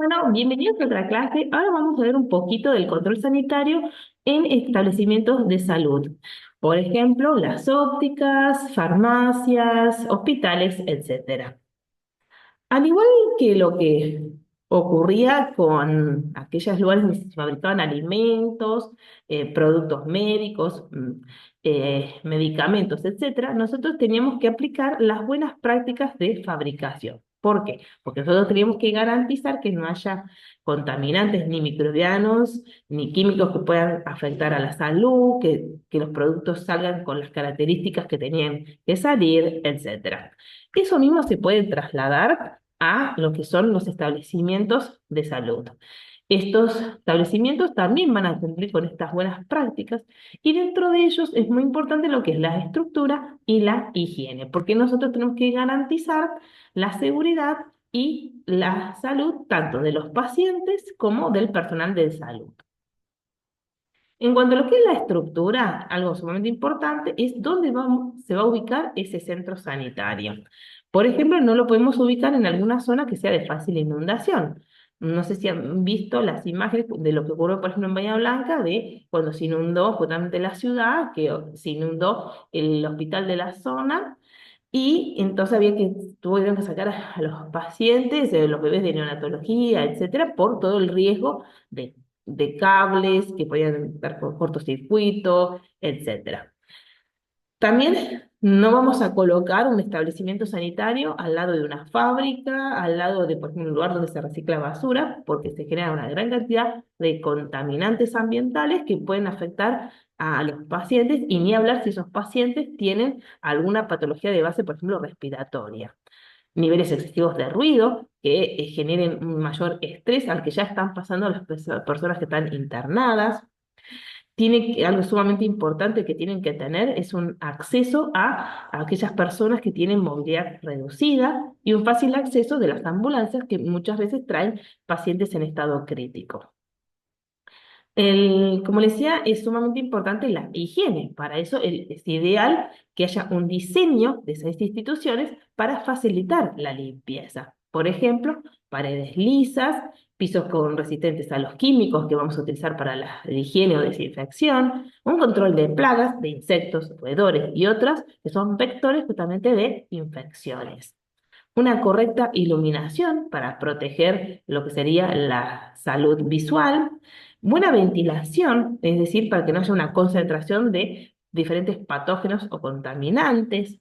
Bueno, bienvenidos a otra clase. Ahora vamos a ver un poquito del control sanitario en establecimientos de salud. Por ejemplo, las ópticas, farmacias, hospitales, etcétera. Al igual que lo que ocurría con aquellos lugares donde se fabricaban alimentos, productos médicos, medicamentos, etcétera, nosotros teníamos que aplicar las buenas prácticas de fabricación. ¿Por qué? Porque nosotros teníamos que garantizar que no haya contaminantes ni microbianos ni químicos que puedan afectar a la salud, que los productos salgan con las características que tenían que salir, etcétera. Eso mismo se puede trasladar a lo que son los establecimientos de salud. Estos establecimientos también van a cumplir con estas buenas prácticas y dentro de ellos es muy importante lo que es la estructura y la higiene, porque nosotros tenemos que garantizar la seguridad y la salud tanto de los pacientes como del personal de salud. En cuanto a lo que es la estructura, algo sumamente importante es dónde se va a ubicar ese centro sanitario. Por ejemplo, no lo podemos ubicar en alguna zona que sea de fácil inundación. No sé si han visto las imágenes de lo que ocurrió, por ejemplo, en Bahía Blanca, de cuando se inundó justamente la ciudad, que se inundó el hospital de la zona, y entonces tuvieron que sacar a los pacientes, los bebés de neonatología, etcétera, por todo el riesgo de, de cables que podían dar por cortocircuito, etcétera. También no vamos a colocar un establecimiento sanitario al lado de una fábrica, al lado de, por ejemplo, un lugar donde se recicla basura, porque se genera una gran cantidad de contaminantes ambientales que pueden afectar a los pacientes, y ni hablar si esos pacientes tienen alguna patología de base, por ejemplo, respiratoria. Niveles excesivos de ruido que generen un mayor estrés al que ya están pasando las personas que están internadas. Algo sumamente importante que tienen que tener es un acceso a aquellas personas que tienen movilidad reducida y un fácil acceso de las ambulancias que muchas veces traen pacientes en estado crítico. Como les decía, es sumamente importante la higiene. Para eso es ideal que haya un diseño de esas instituciones para facilitar la limpieza. Por ejemplo, paredes lisas, pisos con resistentes a los químicos que vamos a utilizar para la higiene o desinfección, un control de plagas, de insectos, roedores y otras que son vectores justamente de infecciones. Una correcta iluminación para proteger lo que sería la salud visual, buena ventilación, es decir, para que no haya una concentración de diferentes patógenos o contaminantes,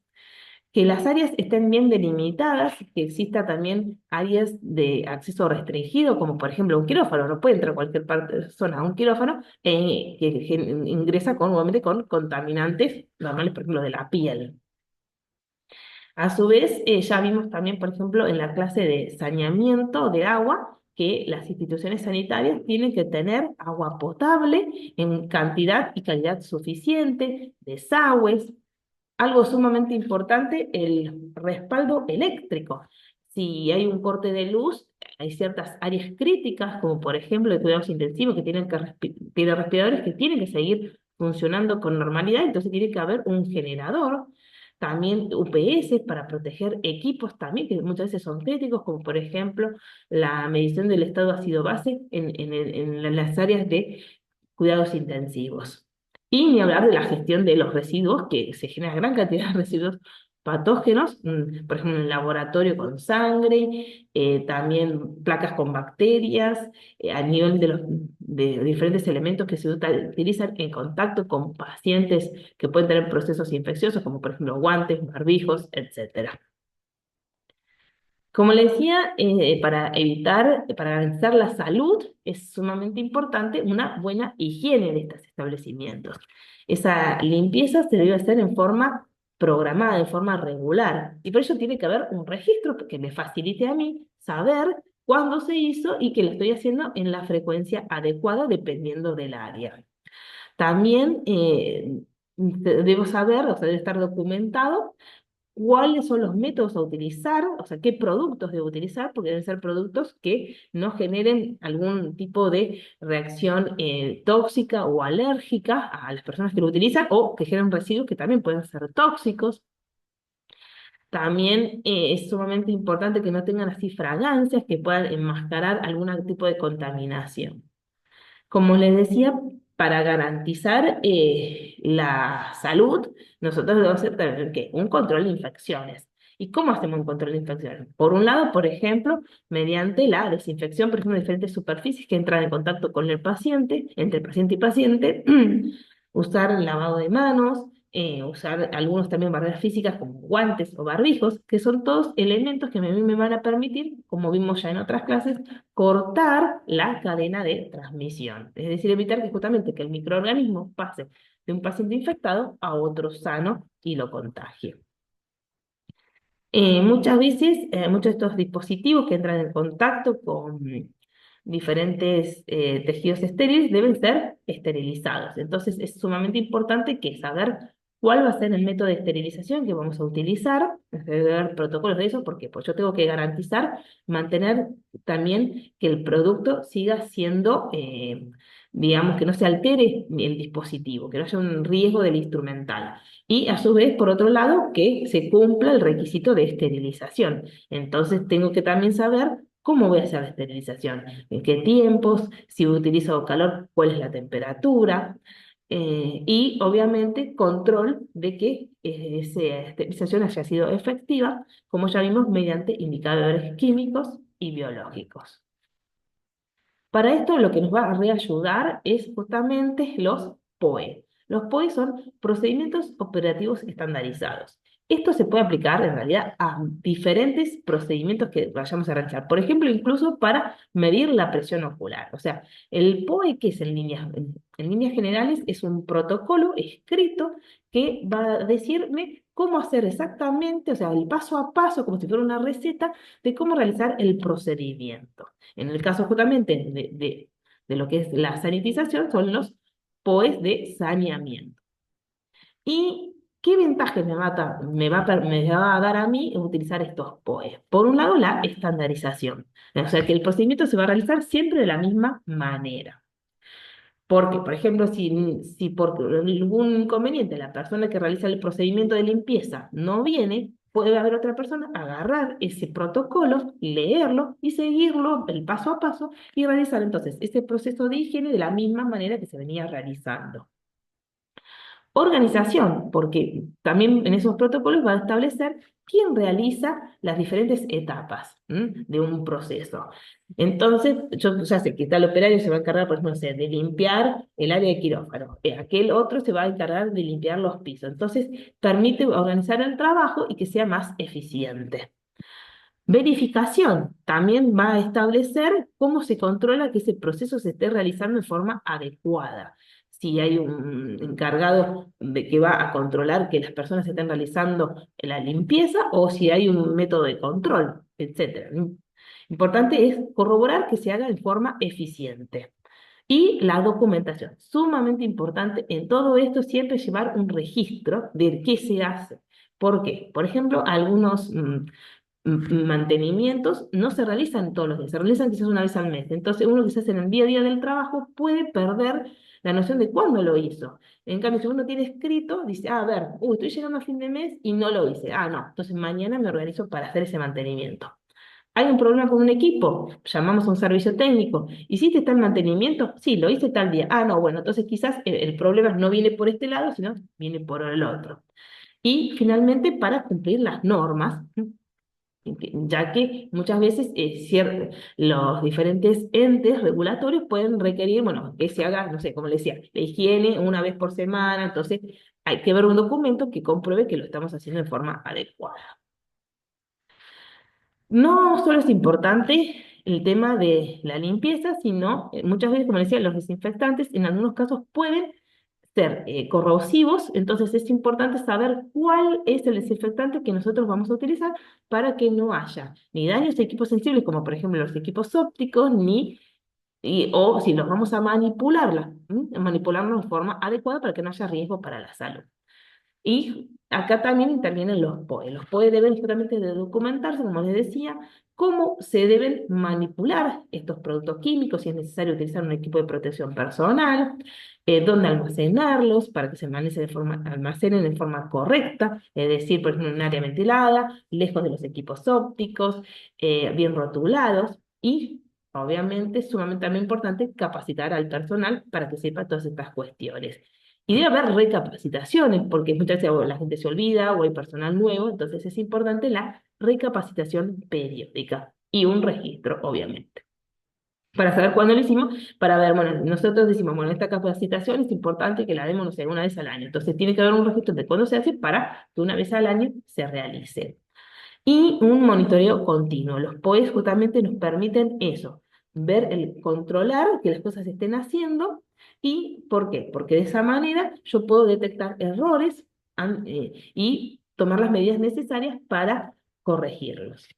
que las áreas estén bien delimitadas, que exista también áreas de acceso restringido, como por ejemplo un quirófano. No puede entrar cualquier persona a un quirófano que ingresa nuevamente con contaminantes normales, por ejemplo, de la piel. A su vez, ya vimos también, por ejemplo, en la clase de saneamiento de agua, que las instituciones sanitarias tienen que tener agua potable en cantidad y calidad suficiente, desagües. Algo sumamente importante, el respaldo eléctrico. Si hay un corte de luz, hay ciertas áreas críticas, como por ejemplo de cuidados intensivos, que tienen respiradores que tienen que seguir funcionando con normalidad, entonces tiene que haber un generador. También UPS para proteger equipos también, que muchas veces son críticos, como por ejemplo la medición del estado de ácido base en las áreas de cuidados intensivos. Y ni hablar de la gestión de los residuos, que se genera gran cantidad de residuos patógenos, por ejemplo, en el laboratorio con sangre, también placas con bacterias, a nivel de diferentes elementos que se utilizan en contacto con pacientes que pueden tener procesos infecciosos, como por ejemplo guantes, barbijos, etcétera. Como le decía, para garantizar la salud, es sumamente importante una buena higiene de estos establecimientos. Esa limpieza se debe hacer en forma programada, en forma regular, y por ello tiene que haber un registro que me facilite a mí saber cuándo se hizo y que lo estoy haciendo en la frecuencia adecuada dependiendo del área. También debo saber, o sea, debe estar documentado cuáles son los métodos a utilizar, o sea, qué productos debo utilizar, porque deben ser productos que no generen algún tipo de reacción tóxica o alérgica a las personas que lo utilizan, o que generen residuos que también pueden ser tóxicos. También es sumamente importante que no tengan así fragancias que puedan enmascarar algún tipo de contaminación. Como les decía, para garantizar la salud, nosotros debemos tener ¿qué? Un control de infecciones. ¿Y cómo hacemos un control de infecciones? Por un lado, por ejemplo, mediante la desinfección, por ejemplo, de diferentes superficies que entran en contacto con el paciente, entre el paciente y paciente, usar lavado de manos, usar algunos también barreras físicas como guantes o barbijos, que son todos elementos que a mí me van a permitir, como vimos ya en otras clases, cortar la cadena de transmisión. Es decir, evitar que justamente que el microorganismo pase de un paciente infectado a otro sano y lo contagie. Muchas veces, muchos de estos dispositivos que entran en contacto con diferentes tejidos estériles deben ser esterilizados. Entonces es sumamente importante que saber cuál va a ser el método de esterilización que vamos a utilizar, debe haber protocolos de eso, porque pues yo tengo que garantizar, mantener también que el producto siga siendo, digamos, que no se altere el dispositivo, que no haya un riesgo del instrumental. Y a su vez, por otro lado, que se cumpla el requisito de esterilización. Entonces tengo que también saber cómo voy a hacer la esterilización, en qué tiempos, si utilizo calor, cuál es la temperatura. Y obviamente control de que esa esterilización haya sido efectiva, como ya vimos, mediante indicadores químicos y biológicos. Para esto lo que nos va a reayudar es justamente los POE. Los POE son procedimientos operativos estandarizados. Esto se puede aplicar en realidad a diferentes procedimientos que vayamos a realizar. Por ejemplo, incluso para medir la presión ocular. O sea, el POE, que es en líneas generales, es un protocolo escrito que va a decirme cómo hacer exactamente, o sea, el paso a paso, como si fuera una receta, de cómo realizar el procedimiento. En el caso justamente de lo que es la sanitización, son los POEs de saneamiento. ¿Y qué ventajas me va a dar a mí utilizar estos POEs? Por un lado, la estandarización. O sea, que el procedimiento se va a realizar siempre de la misma manera. Porque, por ejemplo, si por algún inconveniente la persona que realiza el procedimiento de limpieza no viene, puede haber otra persona, agarrar ese protocolo, leerlo y seguirlo el paso a paso y realizar entonces ese proceso de higiene de la misma manera que se venía realizando. Organización, porque también en esos protocolos va a establecer quién realiza las diferentes etapas de un proceso. Entonces, yo ya sé que tal operario se va a encargar, por ejemplo, no sé, de limpiar el área de quirófano, aquel otro se va a encargar de limpiar los pisos. Entonces, permite organizar el trabajo y que sea más eficiente. Verificación también va a establecer cómo se controla que ese proceso se esté realizando de forma adecuada. Si hay un encargado de que va a controlar que las personas estén realizando la limpieza o si hay un método de control, etcétera. Importante es corroborar que se haga de forma eficiente. Y la documentación, sumamente importante en todo esto, siempre llevar un registro de qué se hace. ¿Por qué? Por ejemplo, algunos mantenimientos no se realizan todos los días, se realizan quizás una vez al mes. Entonces, uno quizás en el día a día del trabajo puede perder la noción de cuándo lo hizo. En cambio, si uno tiene escrito, dice, a ver, estoy llegando a fin de mes y no lo hice. Ah, no, entonces mañana me organizo para hacer ese mantenimiento. ¿Hay un problema con un equipo? Llamamos a un servicio técnico. ¿Hiciste tal mantenimiento? Sí, lo hice tal día. Ah, no, bueno, entonces quizás el problema no viene por este lado, sino viene por el otro. Y finalmente, para cumplir las normas, ya que muchas veces los diferentes entes regulatorios pueden requerir, bueno, que se haga, no sé, como le decía, la higiene una vez por semana, entonces hay que ver un documento que compruebe que lo estamos haciendo de forma adecuada. No solo es importante el tema de la limpieza, sino muchas veces, como decía, los desinfectantes en algunos casos pueden ser corrosivos, entonces es importante saber cuál es el desinfectante que nosotros vamos a utilizar para que no haya ni daños a equipos sensibles, como por ejemplo los equipos ópticos, o si los vamos a manipularlos de forma adecuada para que no haya riesgo para la salud. Y acá también intervienen los POE. Los POE deben justamente de documentarse, como les decía, cómo se deben manipular estos productos químicos, si es necesario utilizar un equipo de protección personal, dónde almacenarlos para que se almacenen de forma correcta, es decir, por ejemplo, en un área ventilada, lejos de los equipos ópticos, bien rotulados y obviamente es sumamente también importante capacitar al personal para que sepa todas estas cuestiones. Y debe haber recapacitaciones, porque muchas veces o la gente se olvida o hay personal nuevo, entonces es importante la recapacitación periódica y un registro, obviamente. Para saber cuándo lo hicimos, para ver, bueno, nosotros decimos, bueno, esta capacitación es importante que la demos, no sé, una vez al año. Entonces tiene que haber un registro de cuándo se hace para que una vez al año se realice. Y un monitoreo continuo. Los POEs justamente nos permiten eso, controlar que las cosas se estén haciendo. ¿Y por qué? Porque de esa manera yo puedo detectar errores y tomar las medidas necesarias para corregirlos.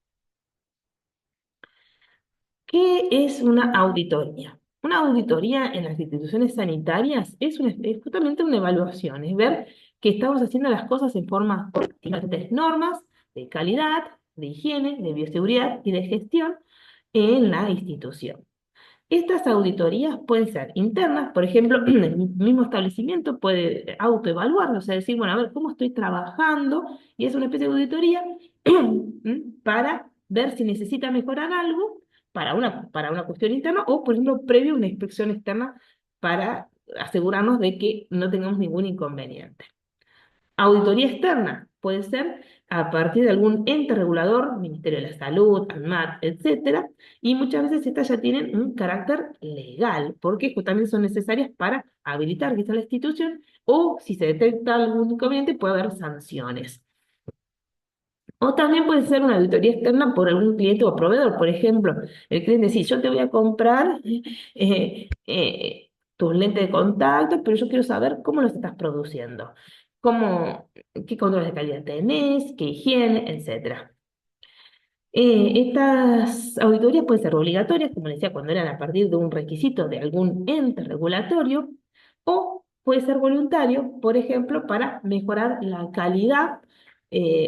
¿Qué es una auditoría? Una auditoría en las instituciones sanitarias es justamente una evaluación, es ver que estamos haciendo las cosas en forma correcta, normas de calidad, de higiene, de bioseguridad y de gestión en la institución. Estas auditorías pueden ser internas, por ejemplo, el mismo establecimiento puede autoevaluarlo, o sea, decir, bueno, a ver, ¿cómo estoy trabajando? Y es una especie de auditoría para ver si necesita mejorar algo para una cuestión interna o, por ejemplo, previo a una inspección externa para asegurarnos de que no tengamos ningún inconveniente. Auditoría externa puede ser a partir de algún ente regulador, Ministerio de la Salud, ANMAT, etcétera, y muchas veces estas ya tienen un carácter legal, porque también son necesarias para habilitar quizá la institución, o si se detecta algún inconveniente puede haber sanciones. O también puede ser una auditoría externa por algún cliente o proveedor. Por ejemplo, el cliente dice, yo te voy a comprar tus lentes de contacto, pero yo quiero saber cómo los estás produciendo, qué controles de calidad tenés, qué higiene, etcétera. Estas auditorías pueden ser obligatorias, como les decía, cuando eran a partir de un requisito de algún ente regulatorio, o puede ser voluntario, por ejemplo, para mejorar la calidad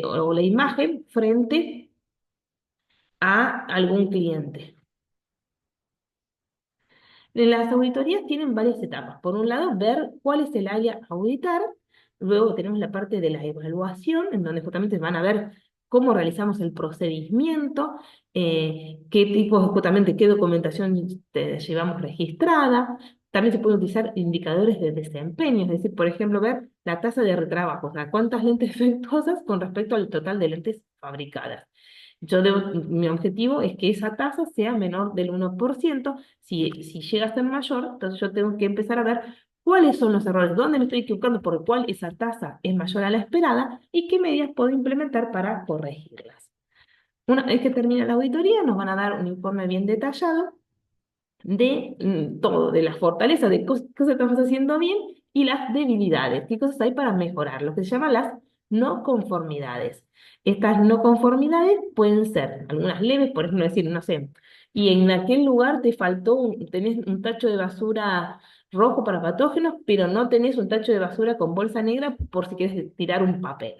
o la imagen frente a algún cliente. Las auditorías tienen varias etapas. Por un lado, ver cuál es el área a auditar. Luego tenemos la parte de la evaluación, en donde justamente van a ver cómo realizamos el procedimiento, qué tipo, justamente, qué documentación llevamos registrada. También se pueden utilizar indicadores de desempeño, es decir, por ejemplo, ver la tasa de retrabajo, o sea, cuántas lentes defectuosas con respecto al total de lentes fabricadas. Mi objetivo es que esa tasa sea menor del 1%. Si llega a ser mayor, entonces yo tengo que empezar a ver cuáles son los errores, dónde me estoy equivocando, por el cual esa tasa es mayor a la esperada y qué medidas puedo implementar para corregirlas. Una vez que termina la auditoría, nos van a dar un informe bien detallado de todo, de las fortalezas, de qué cosas estamos haciendo bien y las debilidades, qué cosas hay para mejorar, lo que se llaman las no conformidades. Estas no conformidades pueden ser algunas leves, por ejemplo, decir, no sé, y en aquel lugar te faltó, tenés un tacho de basura rojo para patógenos, pero no tenés un tacho de basura con bolsa negra por si quieres tirar un papel.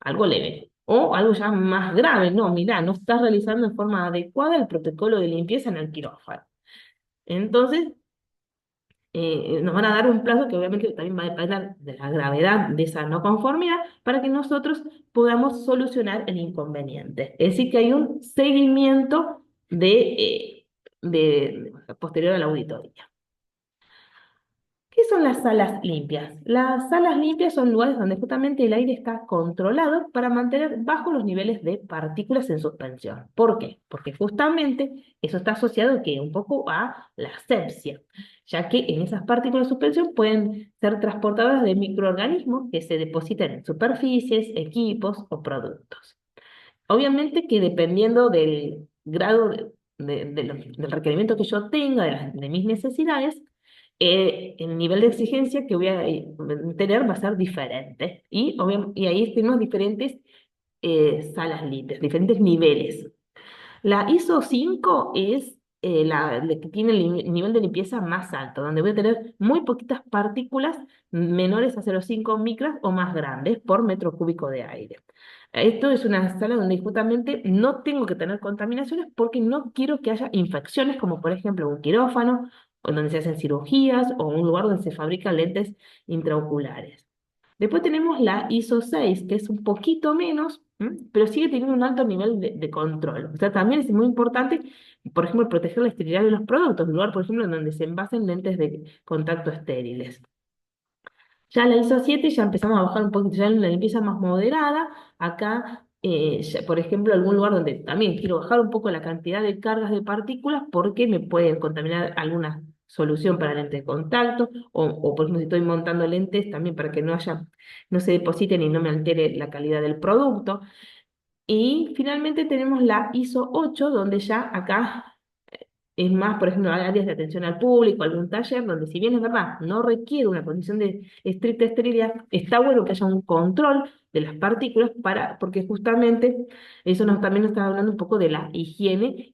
Algo leve. O algo ya más grave, no, mirá, no estás realizando en forma adecuada el protocolo de limpieza en el quirófano. Entonces, nos van a dar un plazo que obviamente también va a depender de la gravedad de esa no conformidad para que nosotros podamos solucionar el inconveniente. Es decir, que hay un seguimiento posterior a la auditoría. ¿Qué son las salas limpias? Las salas limpias son lugares donde justamente el aire está controlado para mantener bajos los niveles de partículas en suspensión. ¿Por qué? Porque justamente eso está asociado un poco a la asepsia, ya que en esas partículas de suspensión pueden ser transportadoras de microorganismos que se depositan en superficies, equipos o productos. Obviamente que dependiendo del grado del requerimiento que yo tenga, de mis necesidades, el nivel de exigencia que voy a tener va a ser diferente. Y ahí tenemos diferentes salas limpias, diferentes niveles. La ISO 5 es que tiene el nivel de limpieza más alto, donde voy a tener muy poquitas partículas menores a 0,5 micras o más grandes por metro cúbico de aire. Esto es una sala donde justamente no tengo que tener contaminaciones porque no quiero que haya infecciones, como por ejemplo un quirófano, o donde se hacen cirugías, o un lugar donde se fabrican lentes intraoculares. Después tenemos la ISO 6, que es un poquito menos, pero sigue teniendo un alto nivel de control. O sea, también es muy importante, por ejemplo, proteger la esterilidad de los productos, lugar, por ejemplo, en donde se envasen lentes de contacto estériles. Ya la ISO 7 ya empezamos a bajar un poquito, ya en una limpieza más moderada. Acá, por ejemplo, algún lugar donde también quiero bajar un poco la cantidad de cargas de partículas porque me pueden contaminar alguna solución para lente de contacto, por ejemplo, si estoy montando lentes también para que no se depositen y no me altere la calidad del producto. Y finalmente tenemos la ISO 8, donde ya acá es más, por ejemplo, áreas de atención al público, algún taller, donde si bien es verdad, no requiere una condición de estricta esterilidad, está bueno que haya un control de las partículas porque justamente también nos está hablando un poco de la higiene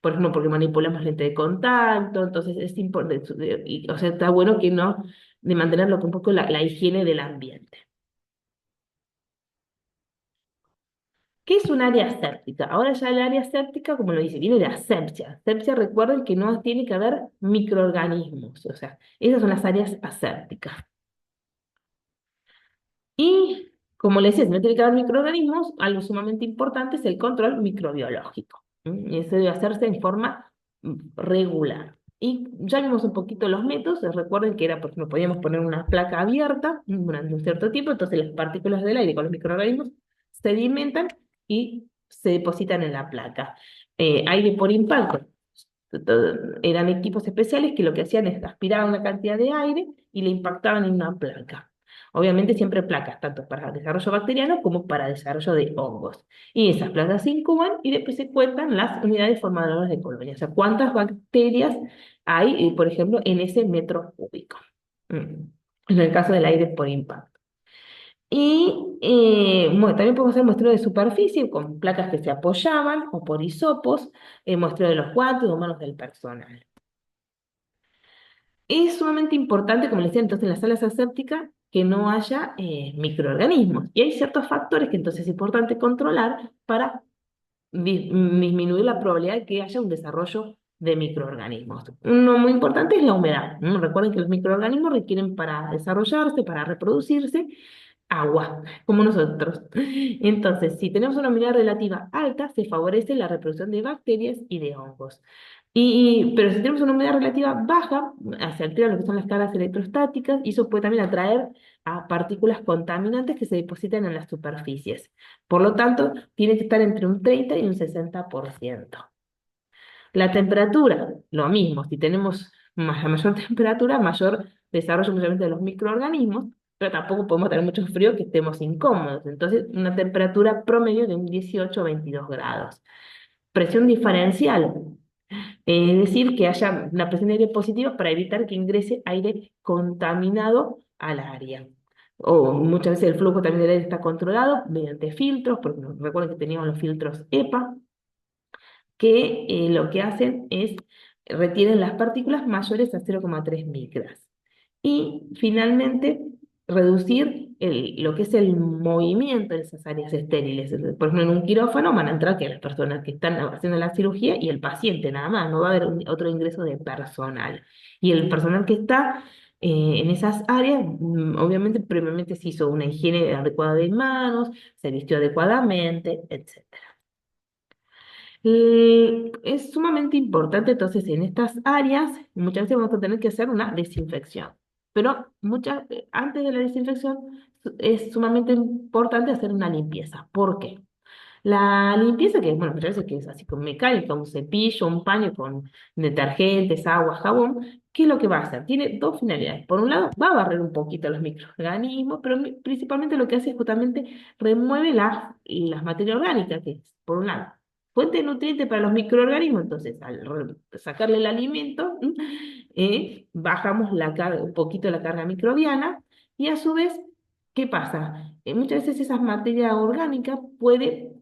por ejemplo, porque manipulamos lente de contacto, entonces es importante, o sea, está bueno que no, de mantenerlo un poco la higiene del ambiente. ¿Qué es un área aséptica? Ahora ya el área aséptica, como lo dice, viene de asepsia. Asepsia, recuerden que no tiene que haber microorganismos, o sea, esas son las áreas asépticas. Y, como les decía, si no tiene que haber microorganismos, algo sumamente importante es el control microbiológico. Y eso debe hacerse en forma regular. Y ya vimos un poquito los métodos, recuerden que era, por ejemplo, podíamos poner una placa abierta durante un cierto tiempo, entonces las partículas del aire con los microorganismos sedimentan y se depositan en la placa. Aire por impacto. Eran equipos especiales que lo que hacían es aspirar una cantidad de aire y le impactaban en una placa. Obviamente siempre placas, tanto para desarrollo bacteriano como para desarrollo de hongos. Y esas placas se incuban y después se cuentan las unidades formadoras de colonia. O sea, cuántas bacterias hay, por ejemplo, en ese metro cúbico. En el caso del aire por impacto. Y bueno, también podemos hacer muestreo de superficie con placas que se apoyaban o por hisopos, muestreo de los guantes o manos del personal. Es sumamente importante, como les decía entonces en las salas asépticas, que no haya microorganismos. Y hay ciertos factores que entonces es importante controlar para disminuir la probabilidad de que haya un desarrollo de microorganismos. Uno muy importante es la humedad, ¿no? Recuerden que los microorganismos requieren para desarrollarse, para reproducirse, agua, como nosotros. Entonces, si tenemos una humedad relativa alta, se favorece la reproducción de bacterias y de hongos. Pero si tenemos una humedad relativa baja, se alteran lo que son las cargas electrostáticas y eso puede también atraer a partículas contaminantes que se depositan en las superficies. Por lo tanto, tiene que estar entre un 30 y un 60%. La temperatura, lo mismo, si tenemos a mayor temperatura, mayor desarrollo muchas de los microorganismos, pero tampoco podemos tener mucho frío que estemos incómodos. Entonces, una temperatura promedio de un 18 o 22 grados. Presión diferencial, es decir, que haya una presión de aire positiva para evitar que ingrese aire contaminado al área. O muchas veces el flujo también del aire está controlado mediante filtros, porque recuerden que teníamos los filtros EPA, que lo que hacen es retienen las partículas mayores a 0,3 micras. Y finalmente, reducir lo que es el movimiento de esas áreas estériles. Por ejemplo, en un quirófano van a entrar que las personas que están haciendo la cirugía y el paciente nada más, no va a haber otro ingreso de personal. Y el personal que está en esas áreas, obviamente previamente se hizo una higiene adecuada de manos, se vistió adecuadamente, etc. Es sumamente importante, entonces, en estas áreas, muchas veces vamos a tener que hacer una desinfección. Pero antes de la desinfección, es sumamente importante hacer una limpieza. ¿Por qué? La limpieza, que bueno, muchas veces que es así con mecánica, un cepillo, un paño con detergentes, agua, jabón, ¿qué es lo que va a hacer? Tiene dos finalidades. Por un lado, va a barrer un poquito los microorganismos, pero principalmente lo que hace es justamente remueve las materias orgánicas, que es, por un lado, fuente de nutrientes para los microorganismos. Entonces, al sacarle el alimento, bajamos un poquito la carga microbiana y a su vez, ¿qué pasa? Muchas veces esas materias orgánicas puede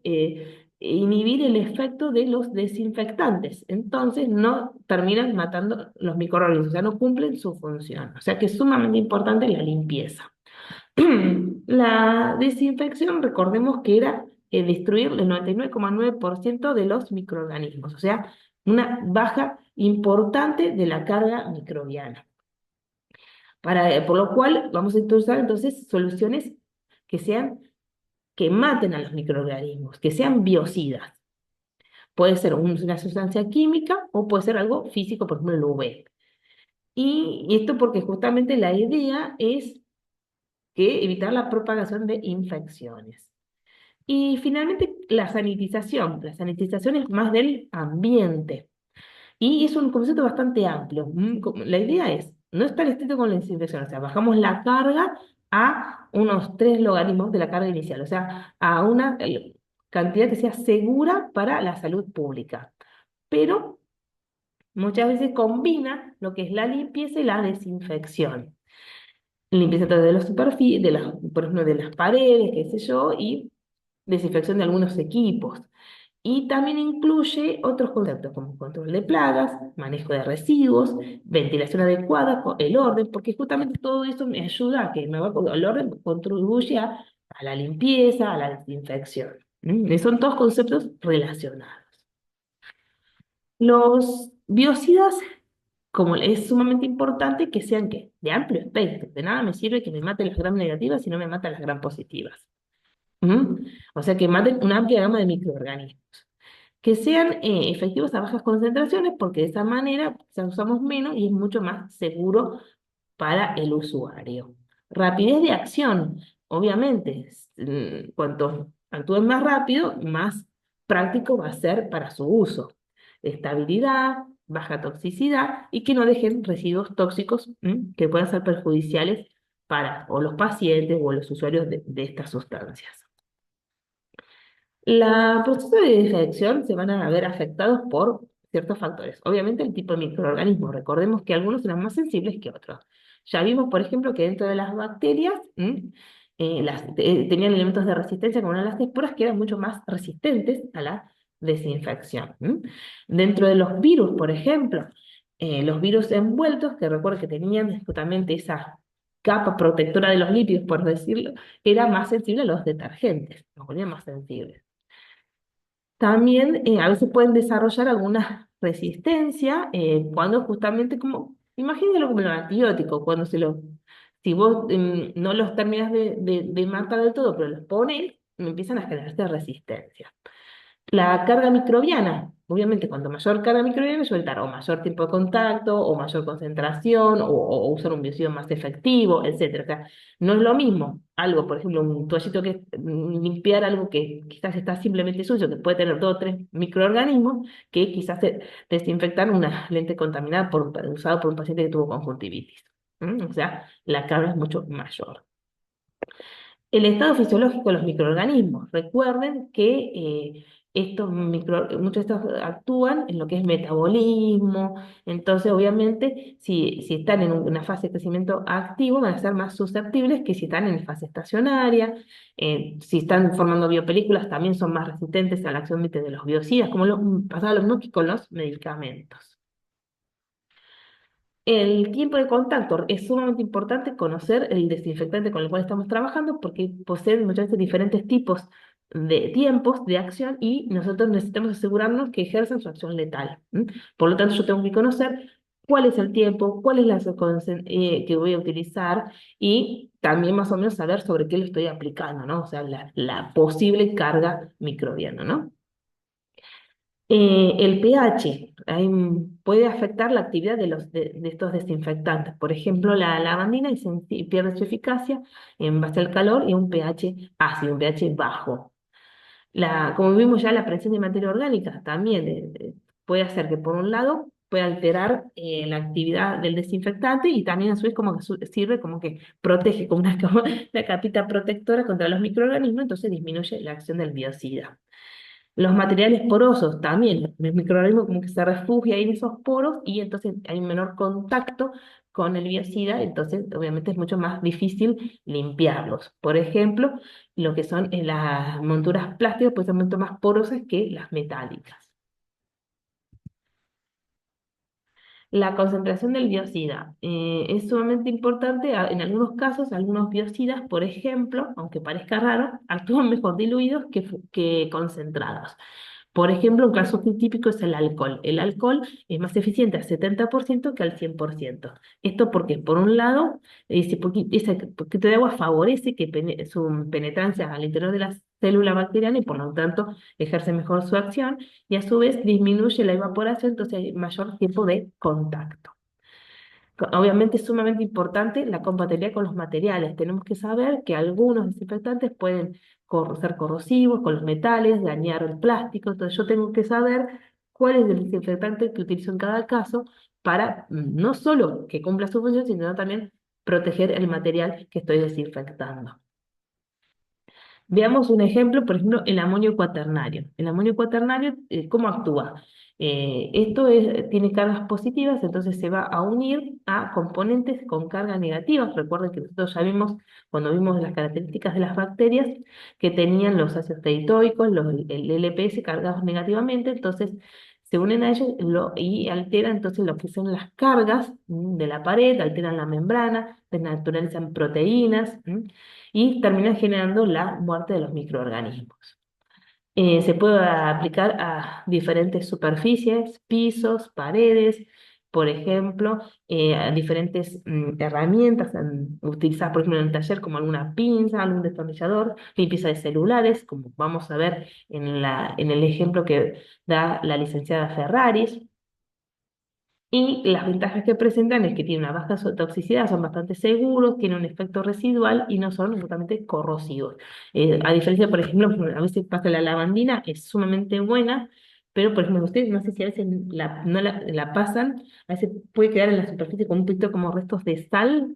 inhibir el efecto de los desinfectantes. Entonces no terminan matando los microorganismos, o sea, no cumplen su función. O sea que es sumamente importante la limpieza. La desinfección, recordemos que era destruir el 99,9% de los microorganismos, o sea, una baja importante de la carga microbiana. Por lo cual vamos a usar entonces soluciones que sean, que maten a los microorganismos, que sean biocidas. Puede ser una sustancia química o puede ser algo físico, por ejemplo, el UV. Y esto porque justamente la idea es que evitar la propagación de infecciones. Y finalmente, la sanitización. La sanitización es más del ambiente. Y es un concepto bastante amplio. La idea es no estar estricto con la desinfección, o sea, bajamos la carga a unos 3 logaritmos de la carga inicial, o sea, a una cantidad que sea segura para la salud pública. Pero muchas veces combina lo que es la limpieza y la desinfección. Limpieza de las superficies, por ejemplo, de las paredes, qué sé yo, y desinfección de algunos equipos. Y también incluye otros conceptos como control de plagas, manejo de residuos, ventilación adecuada, el orden, porque justamente todo eso me ayuda a que el orden contribuye a la limpieza, a la desinfección. Y son todos conceptos relacionados. Los biocidas, como es sumamente importante que sean de amplio espectro. De nada me sirve que me maten las gram negativas si no me matan las gram positivas. ¿Mm? O sea, que maten una amplia gama de microorganismos. Que sean efectivos a bajas concentraciones, porque de esa manera se usamos menos y es mucho más seguro para el usuario. Rapidez de acción, obviamente, cuanto actúen más rápido, más práctico va a ser para su uso. Estabilidad, baja toxicidad y que no dejen residuos tóxicos que puedan ser perjudiciales para o los pacientes o los usuarios de estas sustancias. Los procesos de desinfección se van a ver afectados por ciertos factores. Obviamente el tipo de microorganismo. Recordemos que algunos eran más sensibles que otros. Ya vimos, por ejemplo, que dentro de las bacterias tenían elementos de resistencia como eran las esporas que eran mucho más resistentes a la desinfección. Dentro de los virus, por ejemplo, los virus envueltos, que recuerden que tenían justamente esa capa protectora de los lípidos, por decirlo, era más sensible a los detergentes, los volvían más sensibles. También a veces pueden desarrollar alguna resistencia cuando justamente como, imagínenlo como los antibióticos, si vos no los terminas de matar del todo, pero los pones, empiezan a generarse resistencia. La carga microbiana, obviamente, cuanto mayor carga microbiana, suele dar o mayor tiempo de contacto, o mayor concentración, o usar un biocida más efectivo, etcétera. O sea, no es lo mismo algo, por ejemplo, un toallito que limpiar algo que quizás está simplemente sucio, que puede tener 2 o 3 microorganismos, que quizás desinfectar una lente contaminada usada por un paciente que tuvo conjuntivitis. O sea, la carga es mucho mayor. El estado fisiológico de los microorganismos. Recuerden que muchos de estos actúan en lo que es metabolismo, entonces obviamente si están en una fase de crecimiento activo van a ser más susceptibles que si están en fase estacionaria, si están formando biopelículas también son más resistentes a la acción de los biocidas, como pasaba lo mismo que con los medicamentos. El tiempo de contacto es sumamente importante conocer el desinfectante con el cual estamos trabajando porque poseen muchas veces diferentes tipos de tiempos de acción y nosotros necesitamos asegurarnos que ejercen su acción letal. Por lo tanto, yo tengo que conocer cuál es el tiempo, cuál es que voy a utilizar y también más o menos saber sobre qué lo estoy aplicando, ¿no? O sea, la posible carga microbiana, ¿no? El pH puede afectar la actividad de estos desinfectantes. Por ejemplo, la lavandina pierde su eficacia en base al calor y un pH ácido, un pH bajo. Como vimos ya, la presencia de materia orgánica también puede hacer que, por un lado, puede alterar la actividad del desinfectante y también a su vez como que sirve como que protege como una capita protectora contra los microorganismos, entonces disminuye la acción del biocida. Los materiales porosos también, el microorganismo como que se refugia ahí en esos poros y entonces hay un menor contacto con el biocida, entonces obviamente es mucho más difícil limpiarlos. Por ejemplo, lo que son las monturas plásticas pues son mucho más porosas que las metálicas. La concentración del biocida es sumamente importante. En algunos casos, algunos biocidas, por ejemplo, aunque parezca raro, actúan mejor diluidos que concentrados. Por ejemplo, un caso muy típico es el alcohol. El alcohol es más eficiente al 70% que al 100%. Esto porque, por un lado, ese poquito de agua favorece que su penetrancia al interior de la célula bacteriana y por lo tanto ejerce mejor su acción y a su vez disminuye la evaporación, entonces hay mayor tiempo de contacto. Obviamente es sumamente importante la compatibilidad con los materiales. Tenemos que saber que algunos desinfectantes pueden ser corrosivos con los metales, dañar el plástico. Entonces yo tengo que saber cuál es el desinfectante que utilizo en cada caso para no solo que cumpla su función, sino también proteger el material que estoy desinfectando. Veamos un ejemplo, por ejemplo, el amonio cuaternario. El amonio cuaternario, ¿cómo actúa? Tiene cargas positivas, entonces se va a unir a componentes con cargas negativas. Recuerden que nosotros ya vimos, cuando vimos las características de las bacterias, que tenían los ácidos teitoicos, el LPS cargados negativamente, entonces se unen a ellos y alteran entonces lo que son las cargas de la pared, alteran la membrana, desnaturalizan proteínas y terminan generando la muerte de los microorganismos. Se puede aplicar a diferentes superficies, pisos, paredes, por ejemplo, a diferentes herramientas utilizadas, por ejemplo, en el taller, como alguna pinza, algún destornillador, limpieza de celulares, como vamos a ver en el ejemplo que da la licenciada Ferraris. Y las ventajas que presentan es que tienen una baja toxicidad, son bastante seguros, tienen un efecto residual y no son totalmente corrosivos. A diferencia, por ejemplo, a veces pasa la lavandina, es sumamente buena, pero por ejemplo, ustedes no sé si a veces no la pasan, a veces puede quedar en la superficie con un poquito como restos de sal,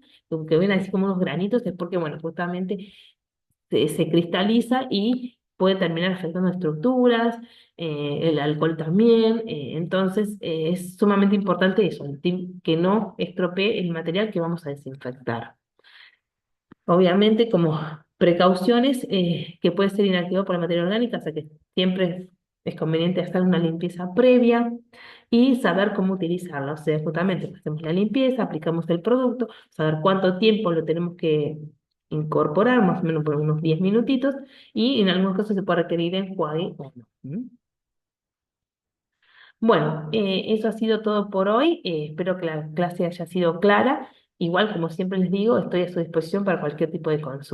que ven así como unos granitos, es porque, bueno, justamente se cristaliza y puede terminar afectando estructuras, el alcohol también, entonces es sumamente importante eso, que no estropee el material que vamos a desinfectar. Obviamente, como precauciones, que puede ser inactivado por la materia orgánica, o sea que siempre es conveniente hacer una limpieza previa y saber cómo utilizarla. O sea, justamente hacemos la limpieza, aplicamos el producto, saber cuánto tiempo lo tenemos que incorporar, más o menos por unos 10 minutitos, y en algunos casos se puede requerir enjuague o no. ¿Mm? Bueno, eso ha sido todo por hoy. Espero que la clase haya sido clara. Igual, como siempre les digo, estoy a su disposición para cualquier tipo de consulta.